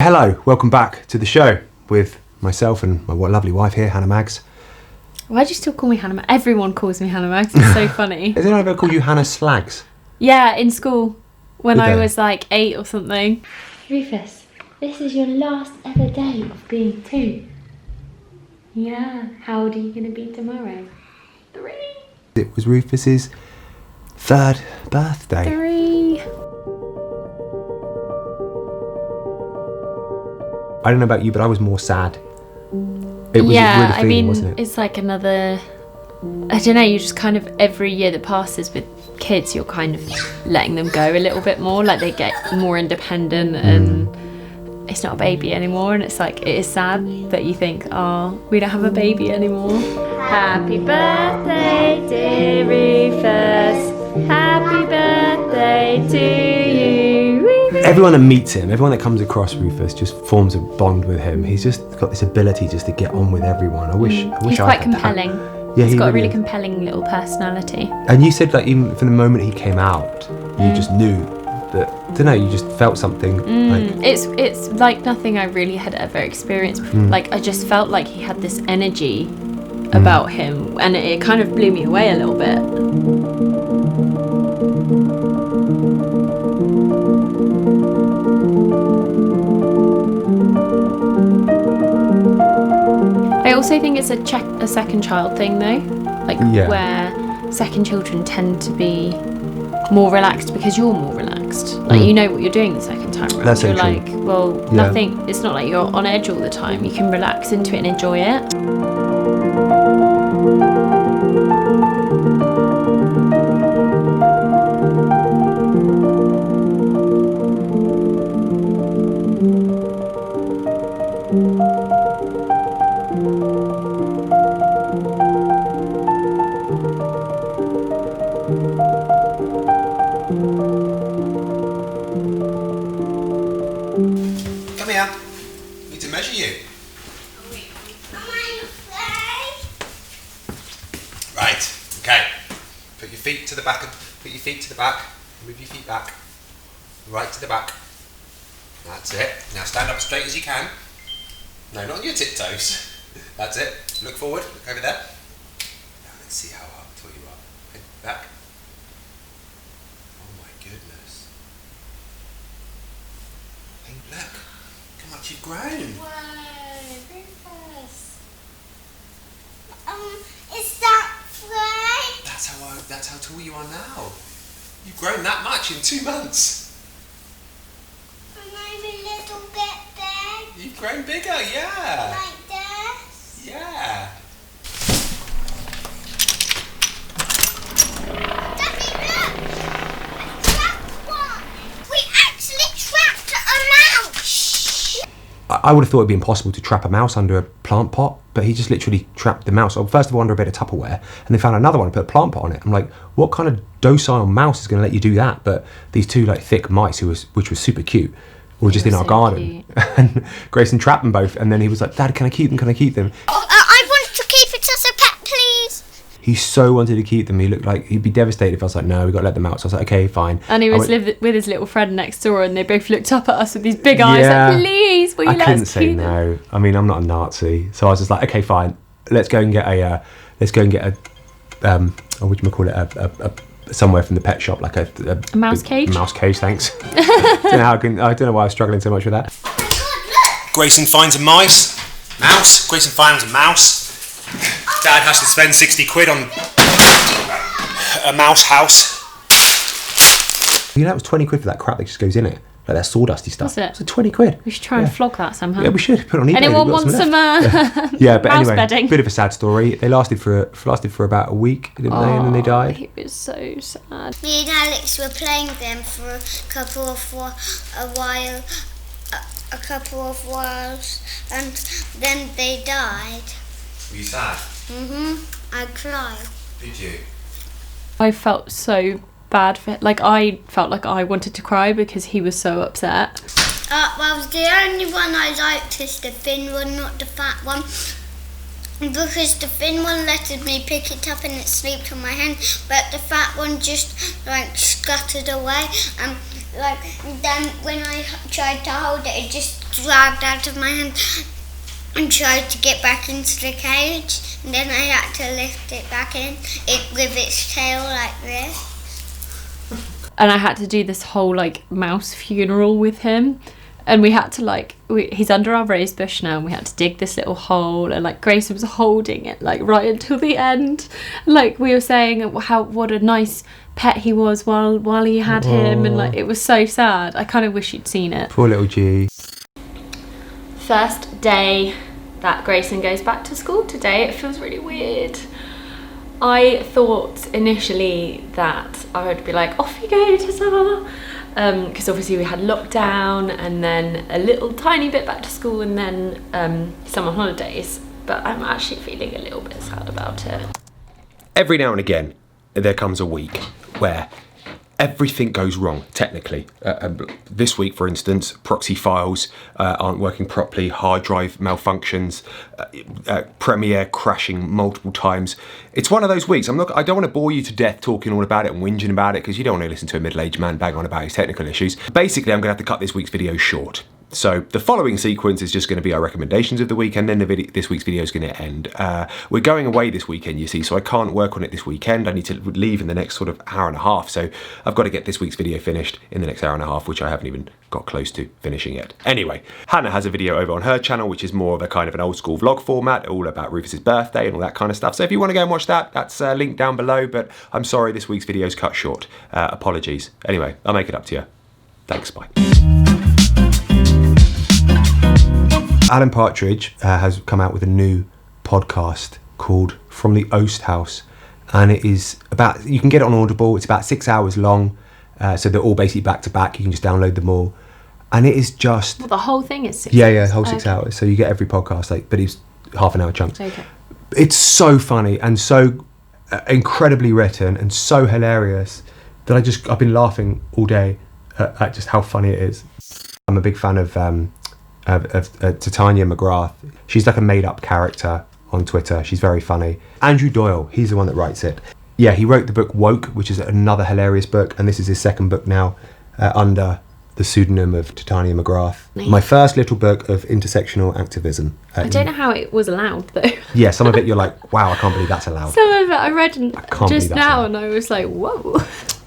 Hello, welcome back to the show with myself and my lovely wife here, Hannah Mags. Why do you still call me Hannah Mags? Everyone calls me Hannah Mags. It's so funny. Has anyone ever called you Hannah Slags? Yeah, in school when Did I they? was like 8 or something. Rufus, this is your last ever day of being 2. Yeah, how old are you going to be tomorrow? 3. It was Rufus's 3rd birthday. 3. I don't know about you, but I was more sad. It was Yeah, a weird feeling, I mean, wasn't it? it's like another... I don't know, you just kind of, every year that passes with kids, you're kind of letting them go a little bit more. Like, they get more independent and it's not a baby anymore. And it's like, it is sad that you think, oh, we don't have a baby anymore. Happy birthday, dear Rufus. Happy birthday to you. Everyone that meets him, everyone that comes across Rufus just forms a bond with him. He's just got this ability just to get on with everyone. I wish He's I quite had that. compelling. Yeah, He's got a really is. compelling little personality. And you said, like, even from the moment he came out, you just knew that, I don't know, you just felt something. Like, It's like nothing I really had ever experienced before. Like, I just felt like he had this energy about him, and it kind of blew me away a little bit. I also think it's a second child thing though, like Yeah. where second children tend to be more relaxed because you're more relaxed. Like, you know what you're doing the second time around. That's so You're true. like, well, Yeah. nothing, it's not like you're on edge all the time. You can relax into it and enjoy it. Come here. I need to measure you. Right. Okay. Put your feet to the back. Put your feet to the back. Move your feet back. Right to the back. That's it. Now stand up as straight as you can. No, not on your tiptoes. That's it. Look forward. Look over there. Now let's see how tall you are. Head back. Oh my goodness. Hey, look. How much you've grown. Rufus. Is that right? That's how tall you are now. You've grown that much in 2 months. And I'm a little bit big, You've grown bigger, yeah. like this. Yeah. Daddy, look! I trapped one! We actually trapped a mouse! I would have thought it'd be impossible to trap a mouse under a plant pot, but he just literally trapped the mouse. First of all, under a bit of Tupperware, and they found another one and put a plant pot on it. I'm like, what kind of docile mouse is going to let you do that? But these two like thick mice, which was super cute, were just in our so garden. And Grayson trapped them both, and then he was like, Dad, can I keep them? Can I keep them? I want to keep it as a pet, please. He so wanted to keep them. He looked like he'd be devastated if I was like, no, we got to let them out. So I was like, okay, fine. And he I was went- with his little friend next door, and they both looked up at us with these big eyes, Yeah. like, please, will you I let couldn't us say keep them? no. I mean, I'm not a Nazi, so I was just like, okay, fine. Let's go and get a what do you call it? A somewhere from the pet shop, like a mouse cage? Mouse cage, thanks. I don't know why I was struggling so much with that. Oh my God, look! Grayson finds a mouse. Grayson finds a mouse. Dad has to spend 60 quid on a mouse house. You know, it was 20 quid for that crap that just goes in it. Like that sawdusty stuff. Was it? So 20 quid. We should try and flog that somehow. Yeah, we should put it on eBay. Anyone We've got want some left. Yeah, but mouse anyway, bedding? bit of a sad story. They lasted for about a week, didn't they? And then they died. It was so sad. Me and Alex were playing them for a couple of whiles, and then they died. Were you sad? I cried. Did you? I felt so bad for it. Like, I felt like I wanted to cry because he was so upset. Well, the only one I liked is the thin one, not the fat one. Because the thin one letted me pick it up and it slept on my hand, but the fat one just like scuttered away. like, then when I tried to hold it, it just dragged out of my hand and tried to get back into the cage. And then I had to lift it back in, with its tail like this. And I had to do this whole like mouse funeral with him, and we had to he's under our rose bush now, and we had to dig this little hole, and like Grayson was holding it like right until the end, like we were saying what a nice pet he was while he had him, and like it was so sad. I kind of wish you'd seen it. Poor little G. First day that Grayson goes back to school today. It feels really weird. I thought initially that I would be like, off you go, ta-ta, because obviously we had lockdown and then a little tiny bit back to school and then summer holidays, but I'm actually feeling a little bit sad about it. Every now and again, there comes a week where everything goes wrong, technically. This week, for instance, proxy files aren't working properly, hard drive malfunctions, Premiere crashing multiple times. It's one of those weeks. I don't want to bore you to death talking all about it and whinging about it, because you don't want to listen to a middle-aged man bang on about his technical issues. Basically, I'm going to have to cut this week's video short. So the following sequence is just going to be our recommendations of the week, and then this week's video is going to end. We're going away this weekend, you see, so I can't work on it this weekend. I need to leave in the next sort of hour and a half, so I've got to get this week's video finished in the next hour and a half, which I haven't even got close to finishing yet. Anyway, Hannah has a video over on her channel, which is more of a kind of an old school vlog format, all about Rufus's birthday and all that kind of stuff. So if you want to go and watch that, that's linked down below, but I'm sorry this week's video's cut short. Apologies. Anyway, I'll make it up to you. Thanks, bye. Alan Partridge has come out with a new podcast called From the Oast House, and it is about, you can get it on Audible, it's about 6 hours long, so they're all basically back to back, you can just download them all, and it is just... Well, the whole thing is 6 hours? Yeah, the whole 6 hours, so you get every podcast, but it's half an hour chunks. Okay. It's so funny and so incredibly written and so hilarious that I've been laughing all day at just how funny it is. I'm a big fan of Titania McGrath. She's like a made-up character on Twitter. She's very funny. Andrew Doyle, he's the one that writes it. Yeah, he wrote the book Woke, which is another hilarious book, and this is his second book now under the pseudonym of Titania McGrath. Nice. My first little book of intersectional activism. I don't know how it was allowed though. Yeah, some of it you're like, wow, I can't believe that's allowed. Some of it I read just now allowed. and I was like, whoa.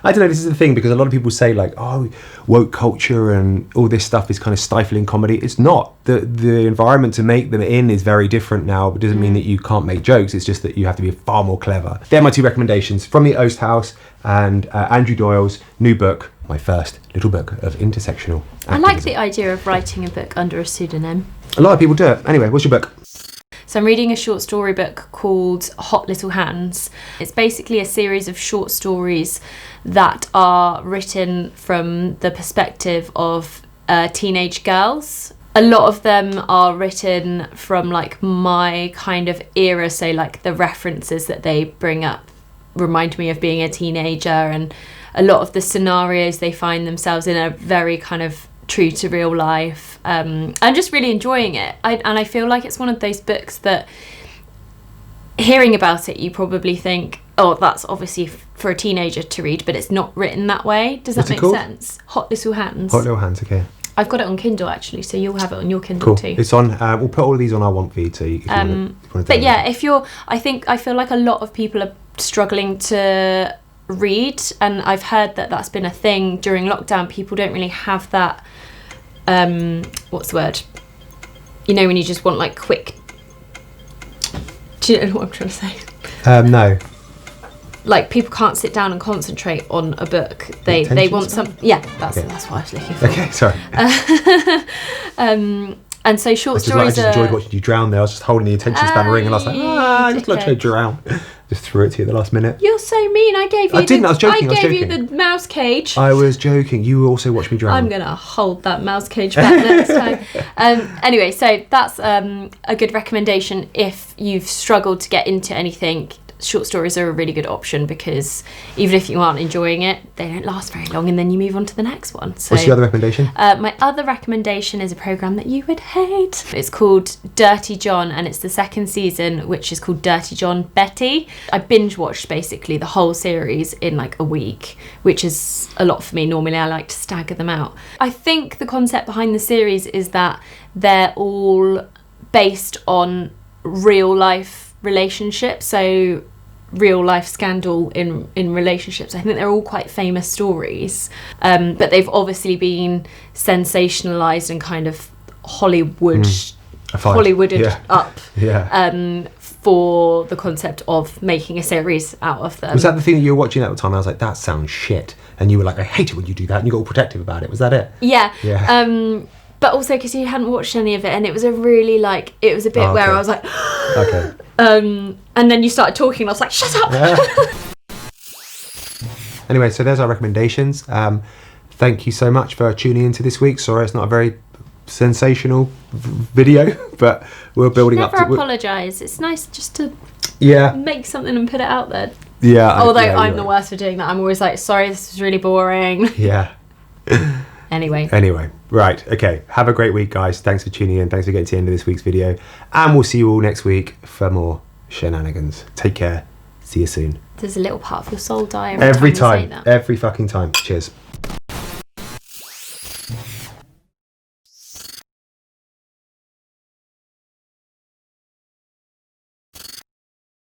I don't know, this is the thing, because a lot of people say like, oh, woke culture and all this stuff is kind of stifling comedy. It's not. The environment to make them in is very different now, but it doesn't mean that you can't make jokes. It's just that you have to be far more clever. They're my two recommendations, From the Oast House and Andrew Doyle's new book, my first little book of intersectional activism. I like the idea of writing a book under a pseudonym. A lot of people do it. Anyway, what's your book? So I'm reading a short story book called Hot Little Hands. It's basically a series of short stories that are written from the perspective of teenage girls. A lot of them are written from like my kind of era, so like the references that they bring up remind me of being a teenager, and a lot of the scenarios they find themselves in are very kind of true to real life. I'm just really enjoying it, and I feel like it's one of those books that, hearing about it, you probably think, oh, that's obviously for a teenager to read, but it's not written that way. Does that make sense? Hot Little Hands. Hot Little Hands, okay. I've got it on Kindle actually, so you'll have it on your Kindle too. It's on. We'll put all of these on our Want feed, so you can. But yeah, I feel like a lot of people are struggling to read, and I've heard that that's been a thing during lockdown. People don't really have that. What's the word? You know, when you just want like quick. Do you know what I'm trying to say? No. Like, people can't sit down and concentrate on a book. They want some. Yeah, that's what I was looking for. Okay, sorry. And so short stories. I just enjoyed watching you drown there. I was just holding the attention span ring, and I was like, I just like to drown. Just threw it to you at the last minute. You're so mean. I gave you. I didn't. I was joking. I gave you the mouse cage. I was joking. You also watched me drown. I'm gonna hold that mouse cage back next time. Anyway, so that's a good recommendation if you've struggled to get into anything. short stories are a really good option because even if you aren't enjoying it, they don't last very long and then you move on to the next one. So, what's your other recommendation? My other recommendation is a programme that you would hate. It's called Dirty John and it's the second season, which is called Dirty John Betty. I binge watched basically the whole series in like a week, which is a lot for me. Normally I like to stagger them out. I think the concept behind the series is that they're all based on real life relationships, so real life scandal in relationships. I think they're all quite famous stories, but they've obviously been sensationalized and kind of Hollywooded up for the concept of making a series out of them. Was that the thing that you were watching at the time? I was like, that sounds shit, and you were like, I hate it when you do that, and you got all protective about it. Was that it? Yeah. Yeah. But also because you hadn't watched any of it, and it was a really like, it was a bit where I was like, okay. And then you started talking and I was like, shut up. Anyway, so there's our recommendations. Thank you so much for tuning into this week. Sorry, it's not a very sensational video, but we're building up to it. Never apologise. It's nice just to make something and put it out there. Yeah. Although I'm the worst for doing that. I'm always like, sorry, this was really boring. Yeah. Anyway, right, okay. Have a great week, guys. Thanks for tuning in. Thanks for getting to the end of this week's video. And we'll see you all next week for more shenanigans. Take care. See you soon. There's a little part of your soul die every time. Every fucking time. Cheers.